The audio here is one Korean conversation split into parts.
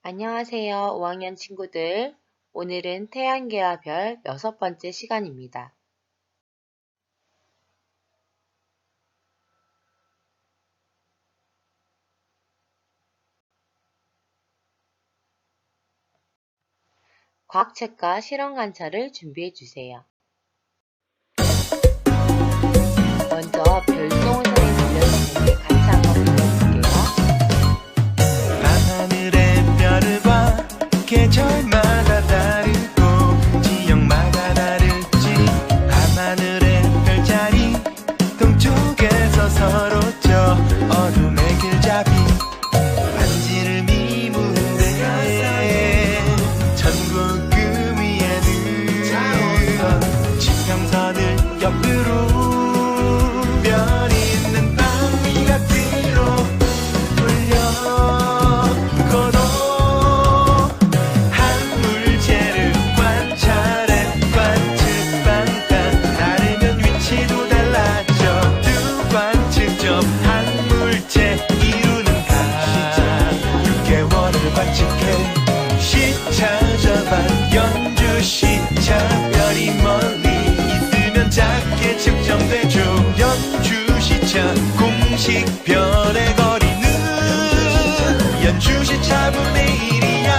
안녕하세요, 5학년 친구들. 오늘은 태양계와 별 6번째 시간입니다. 과학책과 실험 관찰을 준비해 주세요. 먼저 별송을 들려주는데 같이 한번 불러볼게요. 밤하늘의 별을 봐 계절마다 다르고 지역마다 다르지. 밤하늘의 별자리 동쪽에서 서로져 어둠의 길잡이 반지를 미무는데 전국 그 위에는 지평선을 옆으로 별이 있는 밤 이 곁으로 돌려고도 한 물체를 관찰해 관측방향 다르면 위치도 달라져. 두 관측점 한 물체 이루는 각 6개월을 관측해 시차 절반 연주 시차 별이 멀리 있으면 작게 측정되죠. 연주 시차 공식 별의 거리는 연주 시차분의 1이야.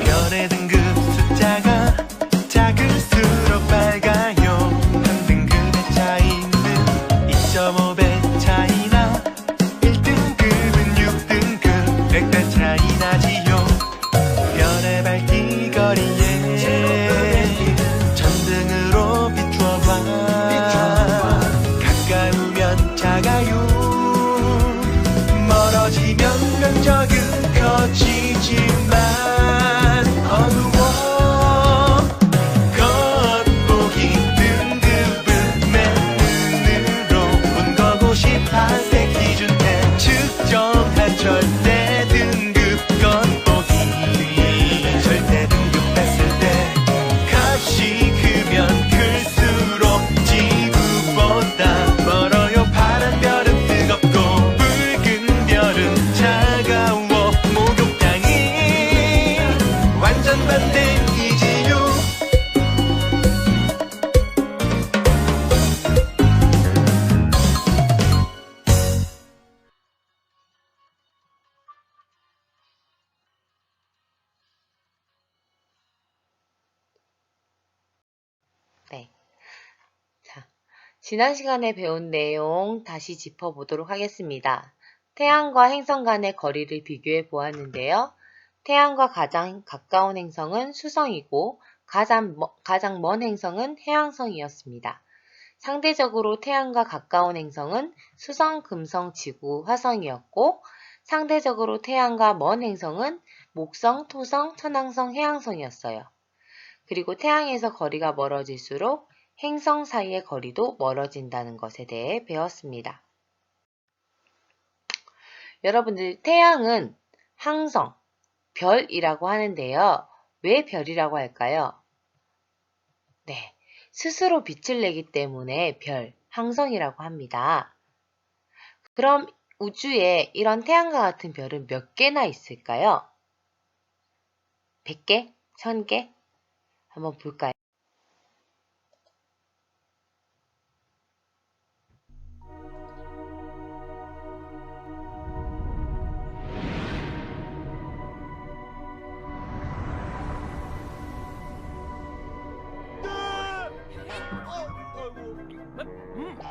별의 등급 숫자가 작을수록 밝아요. 한 등급의 차이는 2.5배 차이나 1등급은 6등급 100배 차이 나지요. 별의 밝기 거리에 전등으로 비추어봐. 가까우면 작아요. 멀어지면 면적은 커지지만 어두워 겉보기 등급은 맨눈으로 본 거고 18세 기준에 측정한 절대 등급 겉보기 절대 등급 했을 때 값이 크면 클수록 지구보다 멀어요. 파란 별은 뜨겁고 붉은 별은 차가워. 목욕탕이 완전 반대이지요. 네. 자, 지난 시간에 배운 내용 다시 짚어보도록 하겠습니다. 태양과 행성 간의 거리를 비교해 보았는데요. 태양과 가장 가까운 행성은 수성이고 가장 먼 행성은 해왕성이었습니다. 상대적으로 태양과 가까운 행성은 수성, 금성, 지구, 화성이었고 상대적으로 태양과 먼 행성은 목성, 토성, 천왕성, 해왕성이었어요. 그리고 태양에서 거리가 멀어질수록 행성 사이의 거리도 멀어진다는 것에 대해 배웠습니다. 여러분들, 태양은 항성, 별이라고 하는데요. 왜 별이라고 할까요? 네, 스스로 빛을 내기 때문에 별, 항성이라고 합니다. 그럼 우주에 이런 태양과 같은 별은 몇 개나 있을까요? 100개? 1000개? 한번 볼까요?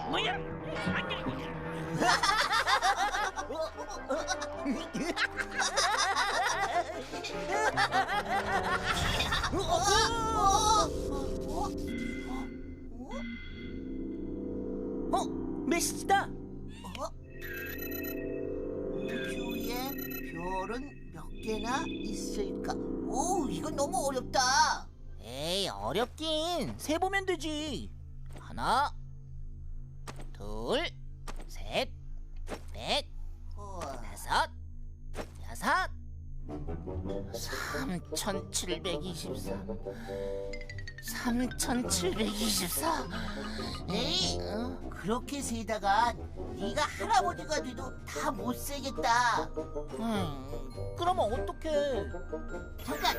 뭐야? 메시지다. 우주에 별은 몇 개나 있을까? 오, 이건 너무 어렵다. 에이, 어렵긴. 세보면 되지. 하나, 둘, 셋, 넷, 다섯, 여섯, 3723, 3724. 에이, 어? 그렇게 세다가 네가 할아버지가 돼도 다 못 세겠다. 그러면 어떡해? 잠깐,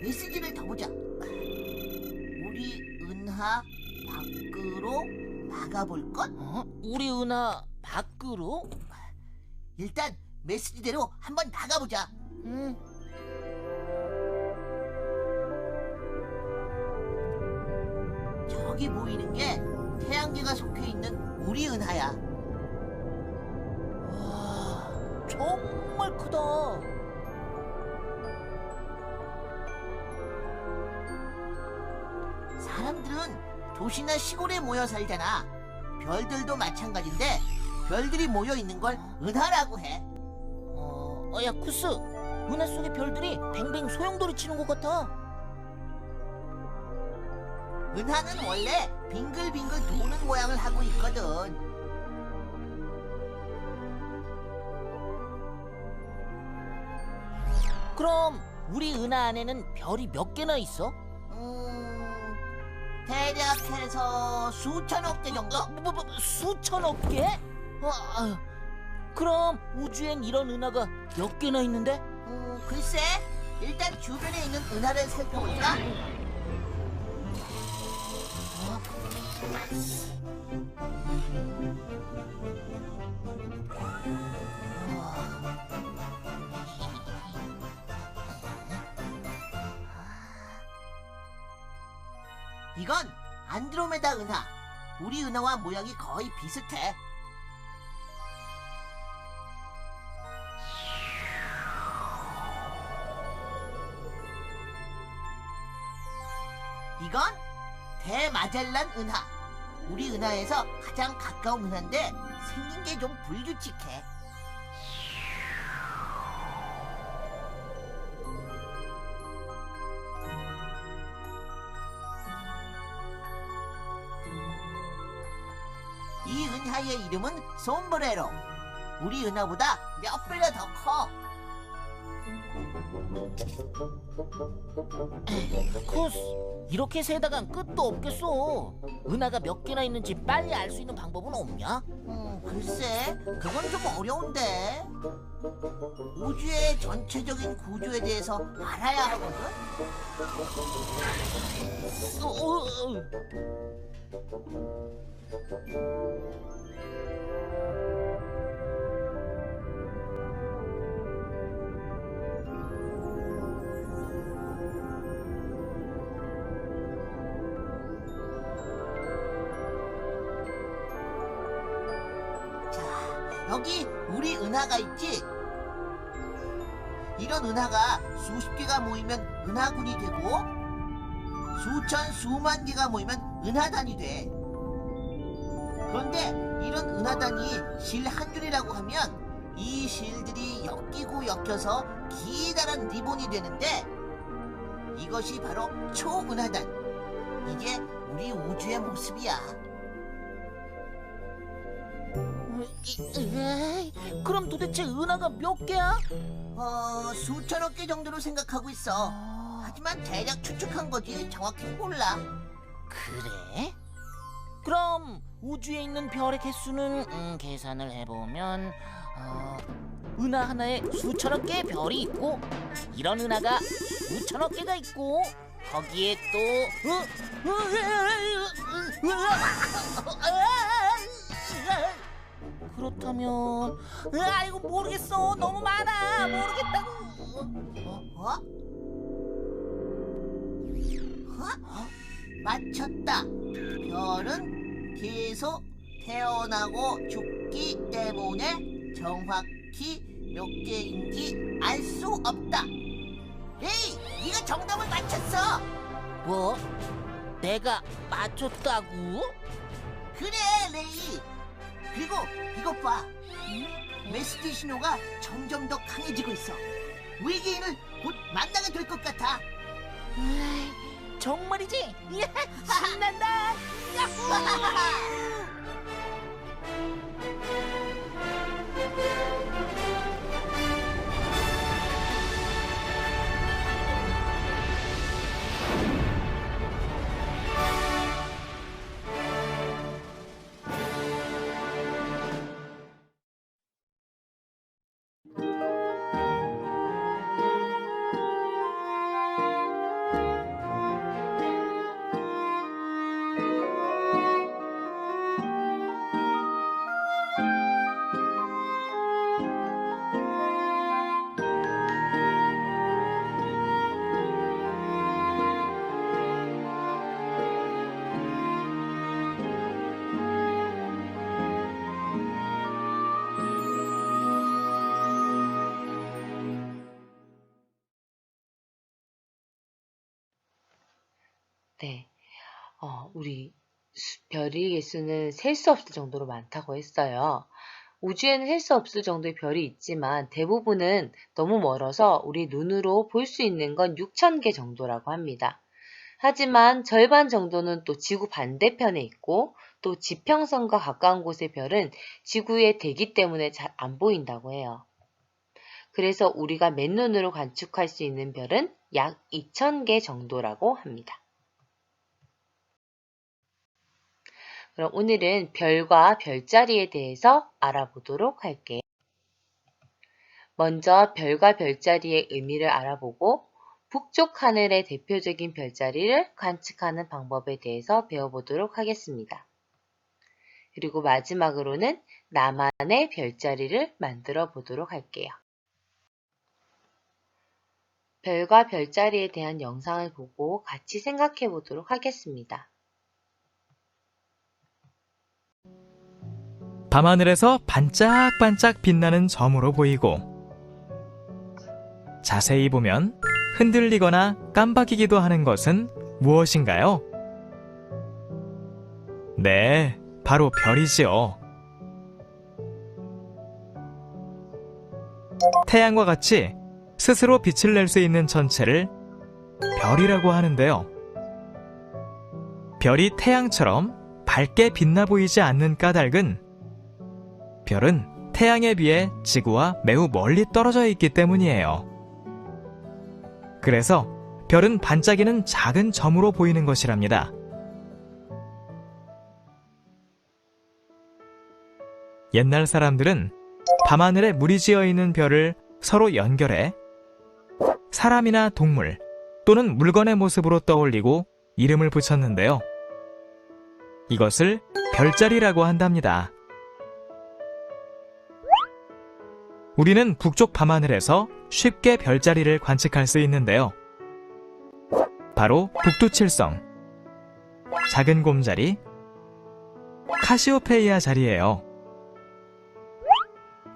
메시지를 더 보자. 우리 은하 밖으로 나가볼 것? 우리 은하 밖으로? 일단 메시지대로 한번 나가보자. 응. 저기 보이는 게 태양계가 속해 있는 우리 은하야. 와, 정말 크다. 사람들은 도시나 시골에 모여 살잖아. 별들도 마찬가지인데 별들이 모여 있는 걸 은하라고 해. 야, 쿠스. 은하 속의 별들이 뱅뱅 소용돌이 치는 것 같아. 은하는 원래 빙글빙글 도는 모양을 하고 있거든. 그럼 우리 은하 안에는 별이 몇 개나 있어? 대략 해서 수천억 개 정도? 수천억 개? 아유, 그럼 우주엔 이런 은하가 몇 개나 있는데? 글쎄, 일단 주변에 있는 은하를 살펴볼까? 이건 안드로메다 은하. 우리 은하와 모양이 거의 비슷해. 이건 대마젤란 은하. 우리 은하에서 가장 가까운 은하인데 생긴 게 좀 불규칙해. 이 은하의 이름은 솜브레로. 우리 은하보다 몇 배나 더 커. 쿠스, 이렇게 세다간 끝도 없겠어. 은하가 몇 개나 있는지 빨리 알 수 있는 방법은 없냐? 글쎄, 그건 좀 어려운데. 우주의 전체적인 구조에 대해서 알아야 하거든. 자, 여기 우리 은하가 있지? 이런 은하가 수십 개가 모이면 은하군이 되고 수천 수만 개가 모이면 은하단이 돼. 그런데 이런 은하단이 실 한 줄이라고 하면 이 실들이 엮이고 엮여서 기다란 리본이 되는데 이것이 바로 초은하단. 이게 우리 우주의 모습이야. 그럼 도대체 은하가 몇 개야? 수천억 개 정도로 생각하고 있어. 하지만 대략 추측한 거지 정확히 몰라. 그래? 그럼 우주에 있는 별의 개수는 계산을 해보면 은하 하나에 수천억 개의 별이 있고 이런 은하가 수천억 개가 있고 거기에 또 그렇다면 이거 모르겠어. 너무 많아. 모르겠다고. 맞췄다. 별은 계속 태어나고 죽기 때문에 정확히 몇 개인지 알 수 없다. 에이, 네가 정답을 맞췄어. 뭐? 내가 맞췄다고? 그래, 레이. 그리고 이것 봐. 메시지 신호가 점점 더 강해지고 있어. 외계인을 곧 만나게 될 것 같아. 정말이지? 신난다! 야호! 네. 우리 별의 개수는 셀 수 없을 정도로 많다고 했어요. 우주에는 셀 수 없을 정도의 별이 있지만 대부분은 너무 멀어서 우리 눈으로 볼 수 있는 건 6,000개 정도라고 합니다. 하지만 절반 정도는 또 지구 반대편에 있고 또 지평선과 가까운 곳의 별은 지구의 대기 때문에 잘 안 보인다고 해요. 그래서 우리가 맨눈으로 관측할 수 있는 별은 약 2,000개 정도라고 합니다. 그럼 오늘은 별과 별자리에 대해서 알아보도록 할게요. 먼저 별과 별자리의 의미를 알아보고 북쪽 하늘의 대표적인 별자리를 관측하는 방법에 대해서 배워보도록 하겠습니다. 그리고 마지막으로는 나만의 별자리를 만들어 보도록 할게요. 별과 별자리에 대한 영상을 보고 같이 생각해 보도록 하겠습니다. 밤하늘에서 반짝반짝 빛나는 점으로 보이고 자세히 보면 흔들리거나 깜박이기도 하는 것은 무엇인가요? 네, 바로 별이지요. 태양과 같이 스스로 빛을 낼 수 있는 천체를 별이라고 하는데요. 별이 태양처럼 밝게 빛나 보이지 않는 까닭은 별은 태양에 비해 지구와 매우 멀리 떨어져 있기 때문이에요. 그래서 별은 반짝이는 작은 점으로 보이는 것이랍니다. 옛날 사람들은 밤하늘에 물이 지어 있는 별을 서로 연결해 사람이나 동물 또는 물건의 모습으로 떠올리고 이름을 붙였는데요. 이것을 별자리라고 한답니다. 우리는 북쪽 밤하늘에서 쉽게 별자리를 관측할 수 있는데요. 바로 북두칠성, 작은 곰자리, 카시오페이아 자리예요.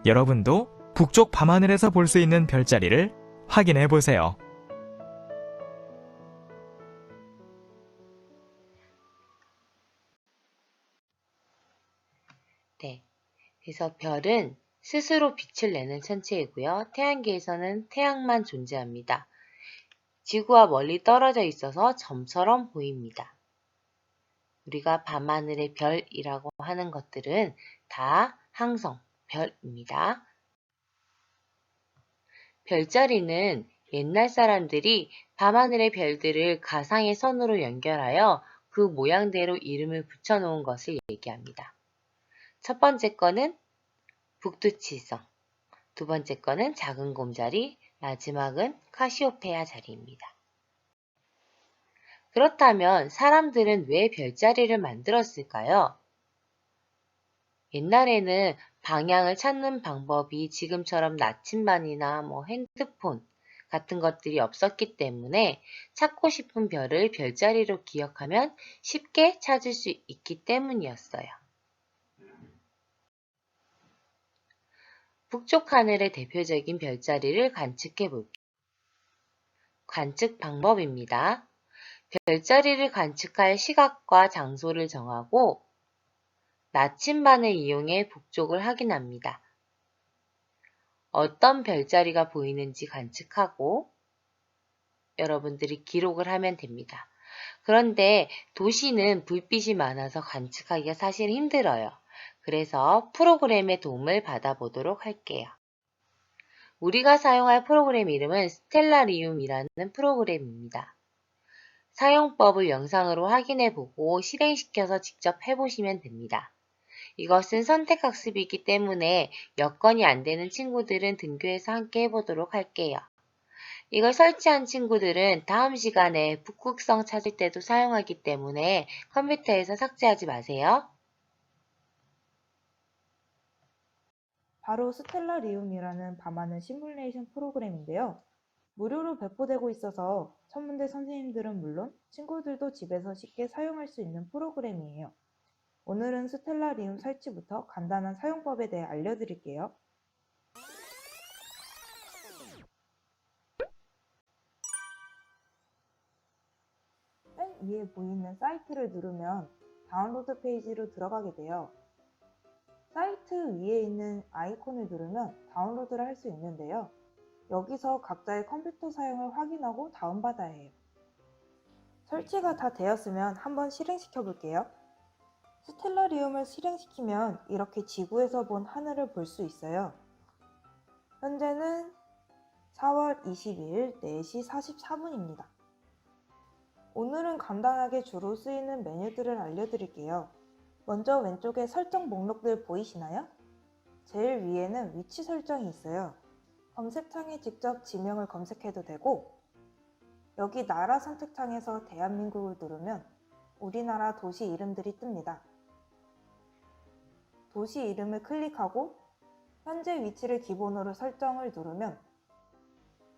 여러분도 북쪽 밤하늘에서 볼 수 있는 별자리를 확인해 보세요. 네. 그래서 별은 스스로 빛을 내는 천체이고요. 태양계에서는 태양만 존재합니다. 지구와 멀리 떨어져 있어서 점처럼 보입니다. 우리가 밤하늘의 별이라고 하는 것들은 다 항성, 별입니다. 별자리는 옛날 사람들이 밤하늘의 별들을 가상의 선으로 연결하여 그 모양대로 이름을 붙여놓은 것을 얘기합니다. 첫 번째 거는 북두칠성, 두 번째 거는 작은 곰자리, 마지막은 카시오페아 자리입니다. 그렇다면 사람들은 왜 별자리를 만들었을까요? 옛날에는 방향을 찾는 방법이 지금처럼 나침반이나 핸드폰 같은 것들이 없었기 때문에 찾고 싶은 별을 별자리로 기억하면 쉽게 찾을 수 있기 때문이었어요. 북쪽 하늘의 대표적인 별자리를 관측해 볼게요. 관측 방법입니다. 별자리를 관측할 시각과 장소를 정하고 나침반을 이용해 북쪽을 확인합니다. 어떤 별자리가 보이는지 관측하고 여러분들이 기록을 하면 됩니다. 그런데 도시는 불빛이 많아서 관측하기가 사실 힘들어요. 그래서 프로그램의 도움을 받아보도록 할게요. 우리가 사용할 프로그램 이름은 스텔라리움이라는 프로그램입니다. 사용법을 영상으로 확인해보고 실행시켜서 직접 해보시면 됩니다. 이것은 선택학습이기 때문에 여건이 안 되는 친구들은 등교해서 함께 해보도록 할게요. 이걸 설치한 친구들은 다음 시간에 북극성 찾을 때도 사용하기 때문에 컴퓨터에서 삭제하지 마세요. 바로 스텔라리움이라는 밤하늘 시뮬레이션 프로그램인데요. 무료로 배포되고 있어서 천문대 선생님들은 물론 친구들도 집에서 쉽게 사용할 수 있는 프로그램이에요. 오늘은 스텔라리움 설치부터 간단한 사용법에 대해 알려드릴게요. 위에 보이는 사이트를 누르면 다운로드 페이지로 들어가게 돼요. 사이트 위에 있는 아이콘을 누르면 다운로드를 할 수 있는데요. 여기서 각자의 컴퓨터 사용을 확인하고 다운받아야 해요. 설치가 다 되었으면 한번 실행시켜 볼게요. 스텔라리움을 실행시키면 이렇게 지구에서 본 하늘을 볼 수 있어요. 현재는 4월 22일 4시 44분입니다. 오늘은 간단하게 주로 쓰이는 메뉴들을 알려드릴게요. 먼저 왼쪽에 설정 목록들 보이시나요? 제일 위에는 위치 설정이 있어요. 검색창에 직접 지명을 검색해도 되고, 여기 나라 선택창에서 대한민국을 누르면 우리나라 도시 이름들이 뜹니다. 도시 이름을 클릭하고 현재 위치를 기본으로 설정을 누르면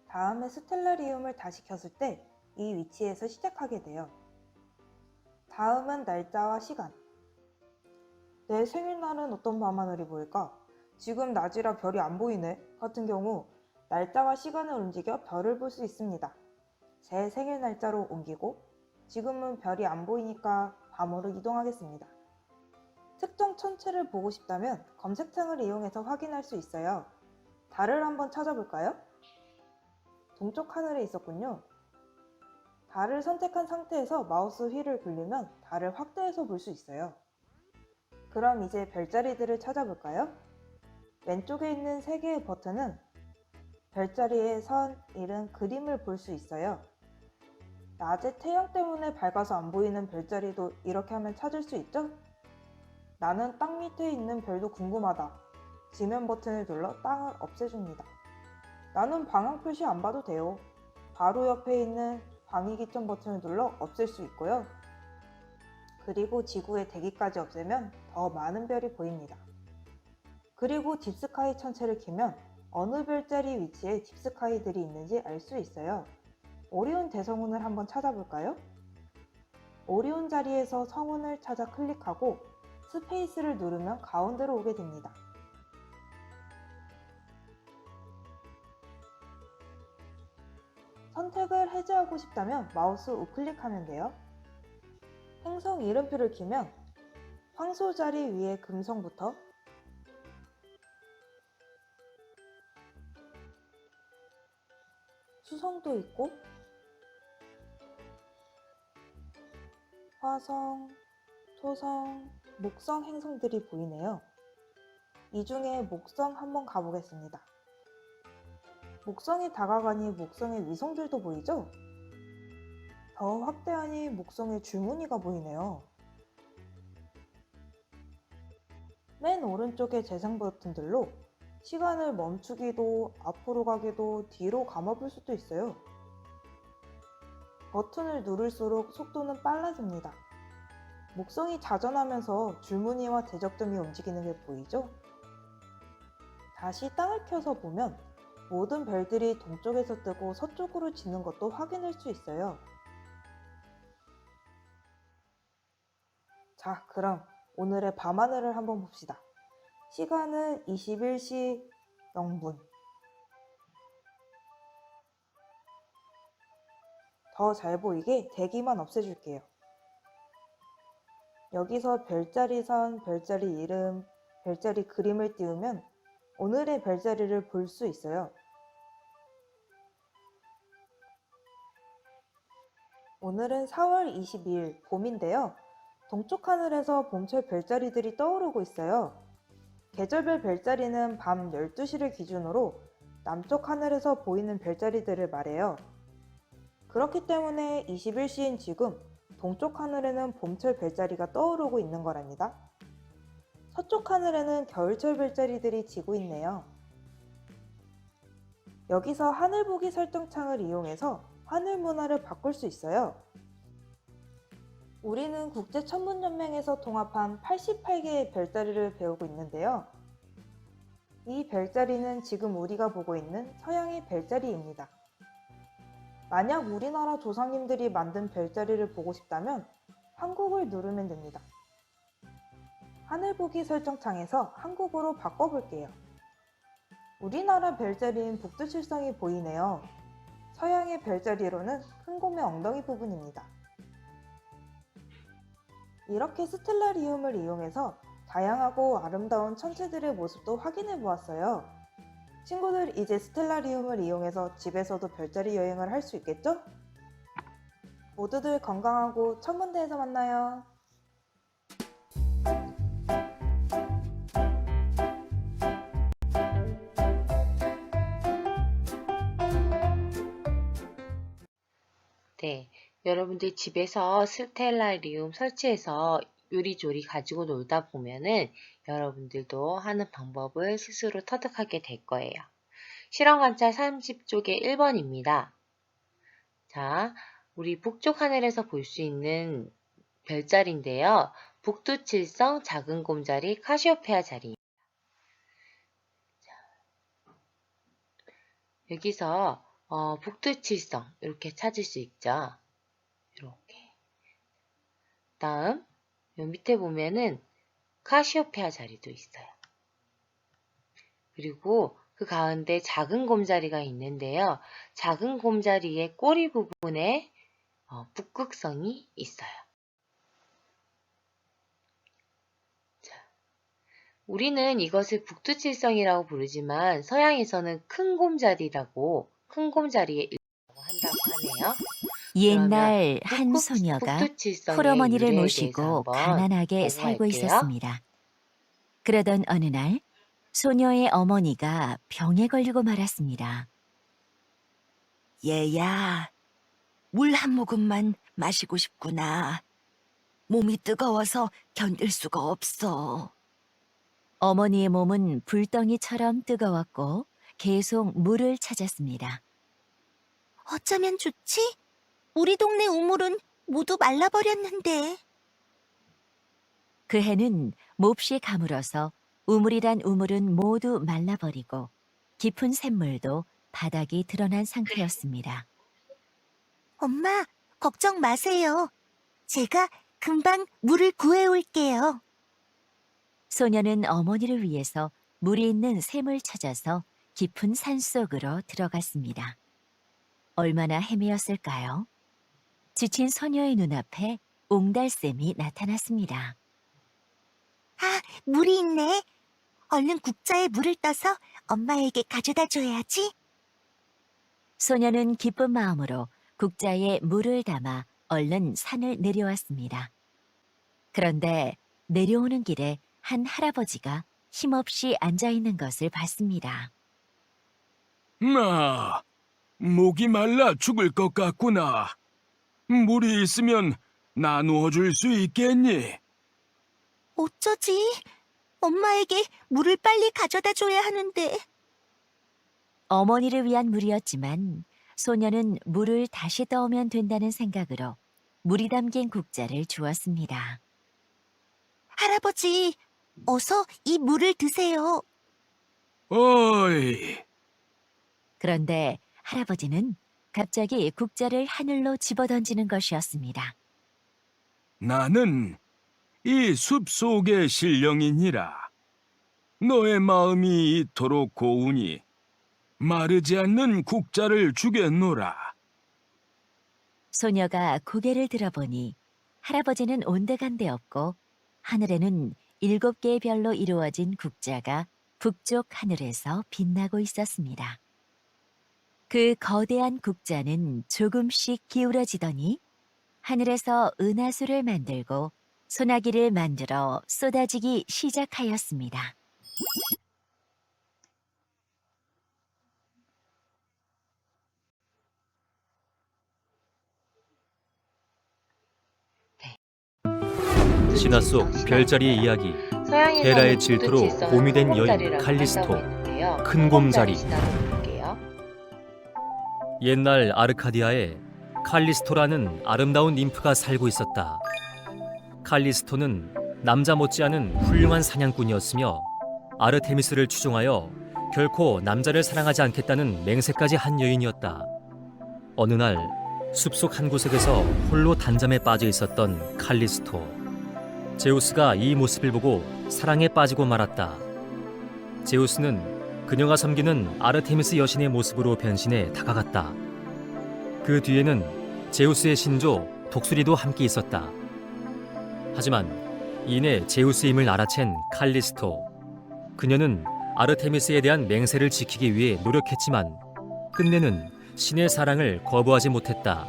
다음에 스텔라리움을 다시 켰을 때 이 위치에서 시작하게 돼요. 다음은 날짜와 시간. 내 생일날은 어떤 밤하늘이 보일까? 지금 낮이라 별이 안 보이네 같은 경우 날짜와 시간을 움직여 별을 볼 수 있습니다. 제 생일 날짜로 옮기고 지금은 별이 안 보이니까 밤으로 이동하겠습니다. 특정 천체를 보고 싶다면 검색창을 이용해서 확인할 수 있어요. 달을 한번 찾아볼까요? 동쪽 하늘에 있었군요. 달을 선택한 상태에서 마우스 휠을 굴리면 달을 확대해서 볼 수 있어요. 그럼 이제 별자리들을 찾아볼까요? 왼쪽에 있는 3개의 버튼은 별자리의 선, 이름, 그림을 볼 수 있어요. 낮에 태양 때문에 밝아서 안 보이는 별자리도 이렇게 하면 찾을 수 있죠? 나는 땅 밑에 있는 별도 궁금하다. 지면 버튼을 눌러 땅을 없애줍니다. 나는 방향 표시 안 봐도 돼요. 바로 옆에 있는 방위기점 버튼을 눌러 없앨 수 있고요. 그리고 지구의 대기까지 없애면 더 많은 별이 보입니다. 그리고 딥스카이 천체를 켜면 어느 별자리 위치에 딥스카이들이 있는지 알 수 있어요. 오리온 대성운을 한번 찾아볼까요? 오리온 자리에서 성운을 찾아 클릭하고 스페이스를 누르면 가운데로 오게 됩니다. 선택을 해제하고 싶다면 마우스 우클릭하면 돼요. 행성 이름표를 키면 황소 자리 위에 금성부터 수성도 있고 화성, 토성, 목성 행성들이 보이네요. 이 중에 목성 한번 가보겠습니다. 목성이 다가가니 목성의 위성들도 보이죠? 더 확대하니 목성의 줄무늬가 보이네요. 맨 오른쪽의 재생 버튼들로 시간을 멈추기도 앞으로 가기도 뒤로 감아볼 수도 있어요. 버튼을 누를수록 속도는 빨라집니다. 목성이 자전하면서 줄무늬와 대적점이 움직이는 게 보이죠? 다시 땅을 켜서 보면 모든 별들이 동쪽에서 뜨고 서쪽으로 지는 것도 확인할 수 있어요. 자, 그럼 오늘의 밤하늘을 한번 봅시다. 시간은 21시 0분. 더 잘 보이게 대기만 없애줄게요. 여기서 별자리 선, 별자리 이름, 별자리 그림을 띄우면 오늘의 별자리를 볼 수 있어요. 오늘은 4월 22일 봄인데요. 동쪽 하늘에서 봄철 별자리들이 떠오르고 있어요. 계절별 별자리는 밤 12시를 기준으로 남쪽 하늘에서 보이는 별자리들을 말해요. 그렇기 때문에 21시인 지금 동쪽 하늘에는 봄철 별자리가 떠오르고 있는 거랍니다. 서쪽 하늘에는 겨울철 별자리들이 지고 있네요. 여기서 하늘보기 설정창을 이용해서 하늘 문화를 바꿀 수 있어요. 우리는 국제천문연맹에서 통합한 88개의 별자리를 배우고 있는데요. 이 별자리는 지금 우리가 보고 있는 서양의 별자리입니다. 만약 우리나라 조상님들이 만든 별자리를 보고 싶다면 한국을 누르면 됩니다. 하늘보기 설정창에서 한국어로 바꿔볼게요. 우리나라 별자리인 북두칠성이 보이네요. 서양의 별자리로는 큰 곰의 엉덩이 부분입니다. 이렇게 스텔라리움을 이용해서 다양하고 아름다운 천체들의 모습도 확인해 보았어요. 친구들, 이제 스텔라리움을 이용해서 집에서도 별자리 여행을 할 수 있겠죠? 모두들 건강하고 천문대에서 만나요. 네, 여러분들 집에서 스텔라리움 설치해서 요리조리 가지고 놀다 보면은 여러분들도 하는 방법을 스스로 터득하게 될 거예요. 실험 관찰 30쪽의 1번입니다. 자, 우리 북쪽 하늘에서 볼 수 있는 별자리인데요. 북두칠성, 작은 곰자리, 카시오페아 자리입니다. 여기서 북두칠성 이렇게 찾을 수 있죠. 이렇게. 다음 요 밑에 보면은 카시오페아 자리도 있어요. 그리고 그 가운데 작은 곰자리가 있는데요. 작은 곰자리의 꼬리 부분에 북극성이 있어요. 자, 우리는 이것을 북두칠성이라고 부르지만 서양에서는 큰 곰자리라고 큰 곰자리에 일라고 한다고 하네요. 옛날 한 소녀가 북두칠성의 홀어머니를 유래에 모시고 대해서 한번 가난하게 보고 살고 갈게요. 있었습니다. 그러던 어느 날 소녀의 어머니가 병에 걸리고 말았습니다. 얘야, 물 한 모금만 마시고 싶구나. 몸이 뜨거워서 견딜 수가 없어. 어머니의 몸은 불덩이처럼 뜨거웠고 계속 물을 찾았습니다. 어쩌면 좋지? 우리 동네 우물은 모두 말라버렸는데. 그 해는 몹시 가물어서 우물이란 우물은 모두 말라버리고 깊은 샘물도 바닥이 드러난 상태였습니다. 엄마, 걱정 마세요. 제가 금방 물을 구해올게요. 소녀는 어머니를 위해서 물이 있는 샘을 찾아서 깊은 산속으로 들어갔습니다. 얼마나 헤매었을까요? 지친 소녀의 눈앞에 옹달샘이 나타났습니다. 아, 물이 있네. 얼른 국자에 물을 떠서 엄마에게 가져다 줘야지. 소녀는 기쁜 마음으로 국자에 물을 담아 얼른 산을 내려왔습니다. 그런데 내려오는 길에 한 할아버지가 힘없이 앉아있는 것을 봤습니다. 목이 말라 죽을 것 같구나. 물이 있으면 나누어 줄 수 있겠니? 어쩌지? 엄마에게 물을 빨리 가져다 줘야 하는데. 어머니를 위한 물이었지만 소녀는 물을 다시 떠오면 된다는 생각으로 물이 담긴 국자를 주었습니다. 할아버지, 어서 이 물을 드세요. 어이, 그런데 할아버지는 갑자기 국자를 하늘로 집어던지는 것이었습니다. 나는 이 숲 속의 신령이니라. 너의 마음이 이토록 고우니 마르지 않는 국자를 주겠노라. 소녀가 고개를 들어보니 할아버지는 온데간데 없고 하늘에는 7개의 별로 이루어진 국자가 북쪽 하늘에서 빛나고 있었습니다. 그 거대한 국자는 조금씩 기울어지더니 하늘에서 은하수를 만들고 소나기를 만들어 쏟아지기 시작하였습니다. 신화 속 별자리의 이야기. 서양에서는 헤라의 질투로 북두칠성을 곰이 된 큰 여인 곰자리라고 칼리스토. 한다고 했는데요. 큰 곰자리. 시나리오 볼게요. 옛날 아르카디아에 칼리스토라는 아름다운 ним프가 살고 있었다. 칼리스토는 남자 못지않은 훌륭한 사냥꾼이었으며 아르테미스를 추종하여 결코 남자를 사랑하지 않겠다는 맹세까지 한 여인이었다. 어느 날 숲속 한 구석에서 홀로 단잠에 빠져 있었던 칼리스토. 제우스가 이 모습을 보고 사랑에 빠지고 말았다. 제우스는 그녀가 섬기는 아르테미스 여신의 모습으로 변신해 다가갔다. 그 뒤에는 제우스의 신조 독수리도 함께 있었다. 하지만 이내 제우스임을 알아챈 칼리스토. 그녀는 아르테미스에 대한 맹세를 지키기 위해 노력했지만 끝내는 신의 사랑을 거부하지 못했다.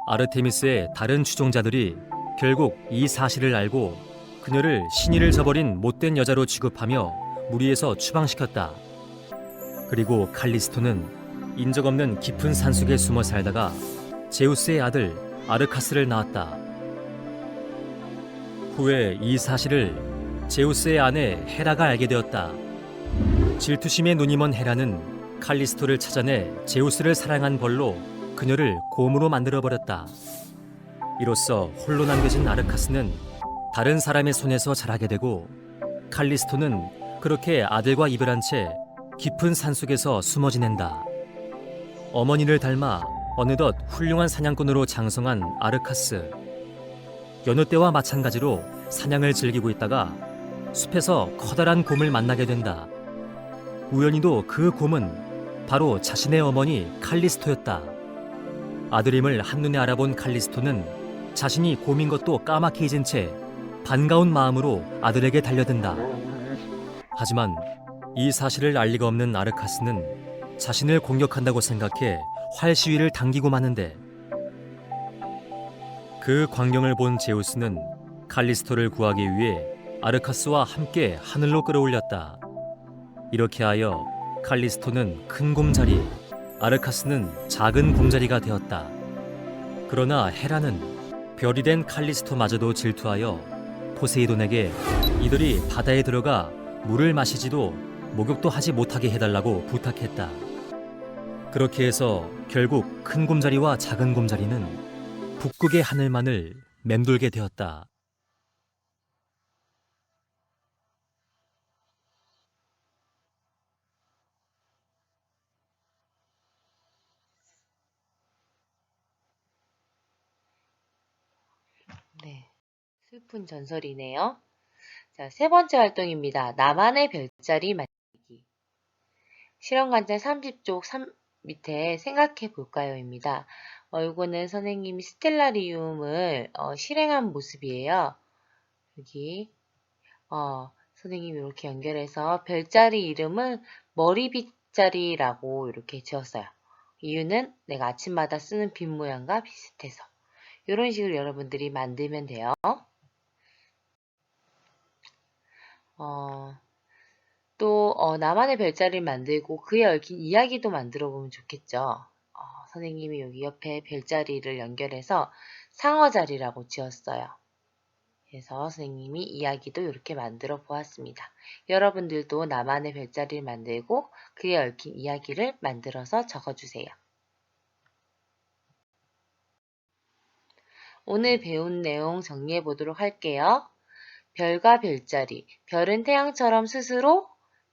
아르테미스의 다른 추종자들이 결국 이 사실을 알고 그녀를 신의를 저버린 못된 여자로 취급하며 무리에서 추방시켰다. 그리고 칼리스토는 인적 없는 깊은 산속에 숨어 살다가 제우스의 아들 아르카스를 낳았다. 후에 이 사실을 제우스의 아내 헤라가 알게 되었다. 질투심에 눈이 먼 헤라는 칼리스토를 찾아내 제우스를 사랑한 벌로 그녀를 곰으로 만들어버렸다. 이로써 홀로 남겨진 아르카스는 다른 사람의 손에서 자라게 되고 칼리스토는 그렇게 아들과 이별한 채 깊은 산속에서 숨어 지낸다. 어머니를 닮아 어느덧 훌륭한 사냥꾼으로 장성한 아르카스. 여느 때와 마찬가지로 사냥을 즐기고 있다가 숲에서 커다란 곰을 만나게 된다. 우연히도 그 곰은 바로 자신의 어머니 칼리스토였다. 아들임을 한눈에 알아본 칼리스토는 자신이 곰인 것도 까맣게 잊은 채 반가운 마음으로 아들에게 달려든다. 하지만 이 사실을 알 리가 없는 아르카스는 자신을 공격한다고 생각해 활 시위를 당기고 마는데 그 광경을 본 제우스는 칼리스토를 구하기 위해 아르카스와 함께 하늘로 끌어올렸다. 이렇게 하여 칼리스토는 큰 곰자리, 아르카스는 작은 곰자리가 되었다. 그러나 헤라는 별이 된 칼리스토마저도 질투하여 포세이돈에게 이들이 바다에 들어가 물을 마시지도 목욕도 하지 못하게 해달라고 부탁했다. 그렇게 해서 결국 큰 곰자리와 작은 곰자리는 북극의 하늘만을 맴돌게 되었다. 네, 슬픈 전설이네요. 자, 세 번째 활동입니다. 나만의 별자리 만들기. 실험관장 30쪽 밑에 생각해 볼까요입니다. 이거는 선생님이 스텔라리움을 실행한 모습이에요. 여기 선생님이 이렇게 연결해서 별자리 이름은 머리빗자리라고 이렇게 지었어요. 이유는 내가 아침마다 쓰는 빛 모양과 비슷해서. 이런 식으로 여러분들이 만들면 돼요. 또 나만의 별자리를 만들고 그에 얽힌 이야기도 만들어 보면 좋겠죠. 선생님이 여기 옆에 별자리를 연결해서 상어자리라고 지었어요. 그래서 선생님이 이야기도 이렇게 만들어 보았습니다. 여러분들도 나만의 별자리를 만들고 그에 얽힌 이야기를 만들어서 적어주세요. 오늘 배운 내용 정리해 보도록 할게요. 별과 별자리, 별은 태양처럼 스스로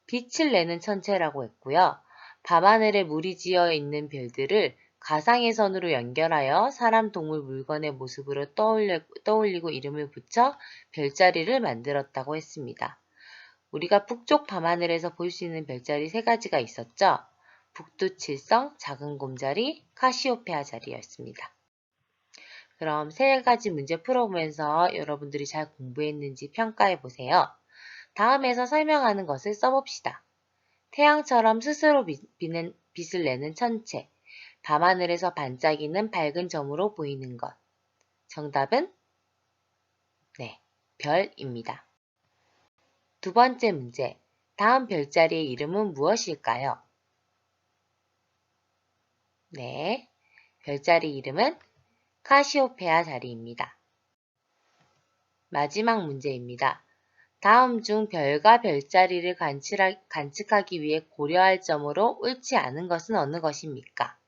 빛을 내는 천체라고 했고요. 밤하늘에 물이 지어 있는 별들을 가상의 선으로 연결하여 사람, 동물, 물건의 모습으로 떠올리고 이름을 붙여 별자리를 만들었다고 했습니다. 우리가 북쪽 밤하늘에서 볼 수 있는 별자리 세 가지가 있었죠. 북두칠성, 작은 곰자리, 카시오페아 자리였습니다. 그럼 세 가지 문제 풀어보면서 여러분들이 잘 공부했는지 평가해 보세요. 다음에서 설명하는 것을 써봅시다. 태양처럼 스스로 빛을 내는 천체, 밤하늘에서 반짝이는 밝은 점으로 보이는 것. 정답은 네, 별입니다. 두 번째 문제, 다음 별자리의 이름은 무엇일까요? 네, 별자리 이름은 카시오페아 자리입니다. 마지막 문제입니다. 다음 중 별과 별자리를 관측하기 위해 고려할 점으로 옳지 않은 것은 어느 것입니까?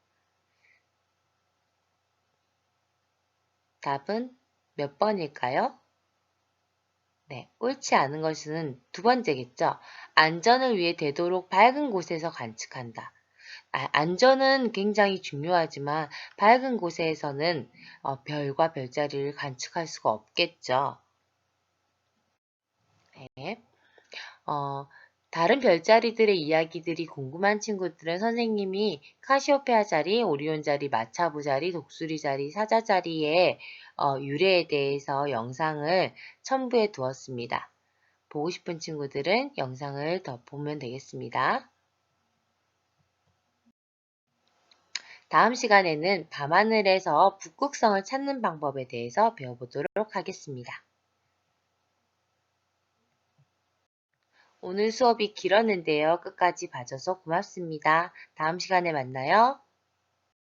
답은 몇 번일까요? 네, 옳지 않은 것은 두 번째겠죠. 안전을 위해 되도록 밝은 곳에서 관측한다. 안전은 굉장히 중요하지만 밝은 곳에서는 별과 별자리를 관측할 수가 없겠죠. 네. 다른 별자리들의 이야기들이 궁금한 친구들은 선생님이 카시오페아 자리, 오리온 자리, 마차부 자리, 독수리 자리, 사자 자리의 유래에 대해서 영상을 첨부해 두었습니다. 보고 싶은 친구들은 영상을 더 보면 되겠습니다. 다음 시간에는 밤하늘에서 북극성을 찾는 방법에 대해서 배워보도록 하겠습니다. 오늘 수업이 길었는데요. 끝까지 봐줘서 고맙습니다. 다음 시간에 만나요.